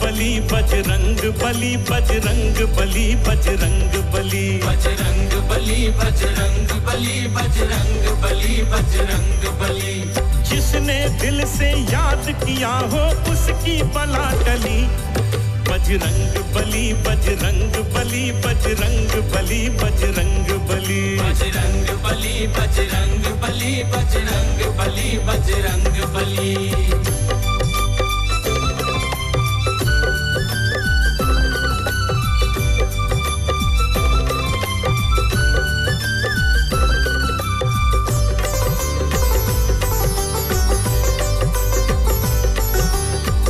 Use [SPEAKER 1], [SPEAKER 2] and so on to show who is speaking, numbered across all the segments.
[SPEAKER 1] बली बजरंग बली बजरंग बली बजरंग बली
[SPEAKER 2] बजरंग बली बजरंग बली बजरंग बली बजरंग बली।
[SPEAKER 1] जिसने दिल से याद किया हो उसकी बला टली। बजरंग बली बजरंग बली बजरंग बली बजरंग बली
[SPEAKER 2] बजरंग बली बजरंग बली बजरंग बली बजरंग बली।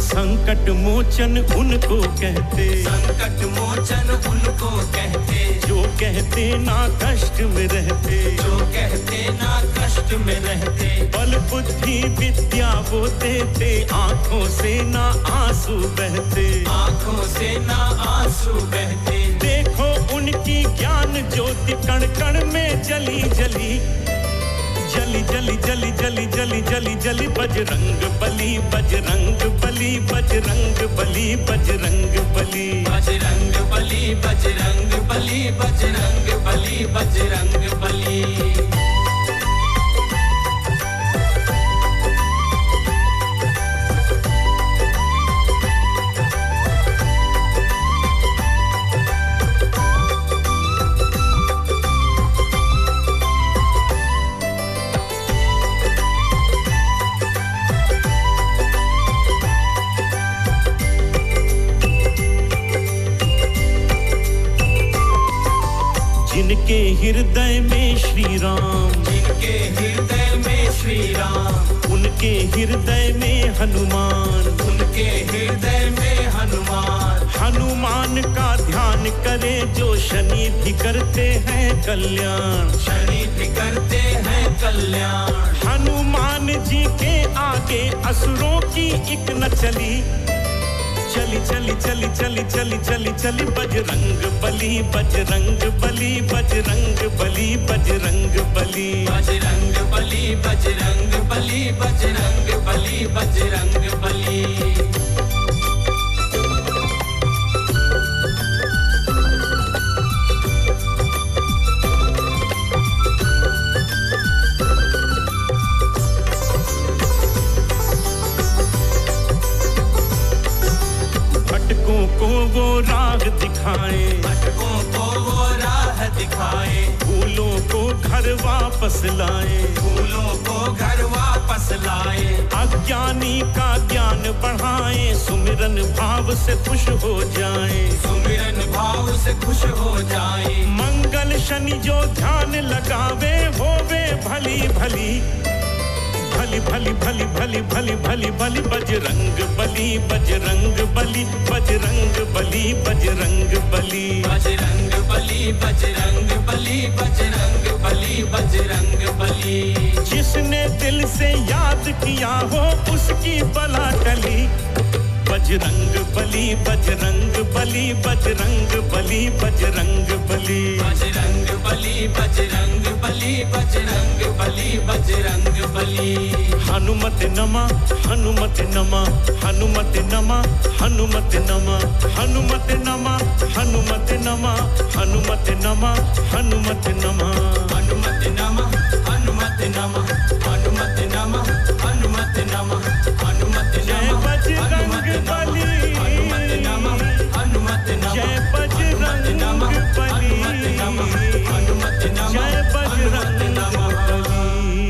[SPEAKER 1] संकट मोचन उनको कहते,
[SPEAKER 2] संकट मोचन उनको कहते,
[SPEAKER 1] जो कहते ना कष्ट में रहते,
[SPEAKER 2] जो कहते ना कष्ट में रहते।
[SPEAKER 1] बल बुद्धि विद्या वो देते, आंखों से ना आंसू बहते,
[SPEAKER 2] आंखों से ना आंसू बहते।
[SPEAKER 1] देखो उनकी ज्ञान ज्योति कण कण में जली जली जली जली जली जली जली जली जली। बजरंग बली बजरंग बली बजरंग बली बजरंग बली
[SPEAKER 2] बजरंग बली बजरंग बली बजरंग बली बजरंग बली।
[SPEAKER 1] जिनके हृदय में श्री राम,
[SPEAKER 2] जिनके हृदय में श्री राम,
[SPEAKER 1] उनके हृदय में हनुमान,
[SPEAKER 2] उनके हृदय में हनुमान।
[SPEAKER 1] हनुमान का ध्यान करे जो शनि भी करते हैं कल्याण,
[SPEAKER 2] शनि भी करते हैं कल्याण।
[SPEAKER 1] हनुमान जी के आगे असुरों की एक न चली चली चली चली चली चली चली चली। बजरंग बली बजरंग बली बजरंग बली बजरंग बली
[SPEAKER 2] बजरंग बली बजरंग बली बजरंग बली बजरंग बली।
[SPEAKER 1] को वो राह दिखाए,
[SPEAKER 2] भटकों को वो राह दिखाए,
[SPEAKER 1] फूलों को घर वापस लाए,
[SPEAKER 2] फूलों को घर वापस लाए।
[SPEAKER 1] अज्ञानी का ज्ञान बढ़ाए, सुमिरन भाव से खुश हो जाए,
[SPEAKER 2] सुमिरन भाव से खुश हो जाए।
[SPEAKER 1] मंगल शनि जो ध्यान लगावे होवे भली भली भली भली भली भली भली भली भली। बजरंग बली बजरंग बली बजरंग बली बजरंग बली
[SPEAKER 2] बजरंग बली बजरंग बली बजरंग बली बजरंग बली।
[SPEAKER 1] जिसने दिल से याद किया हो उसकी बला टली। बजरंग बली बजरंग बली बजरंग बली बजरंग बली
[SPEAKER 2] बजरंग बली बजरंग बली बजरंग बली बजरंग बली।
[SPEAKER 1] हनुमत नमा हनुमत नमा हनुमत नमा हनुमत नमा हनुमत नमा हनुमत नमा हनुमत नमा हनुमत नमा।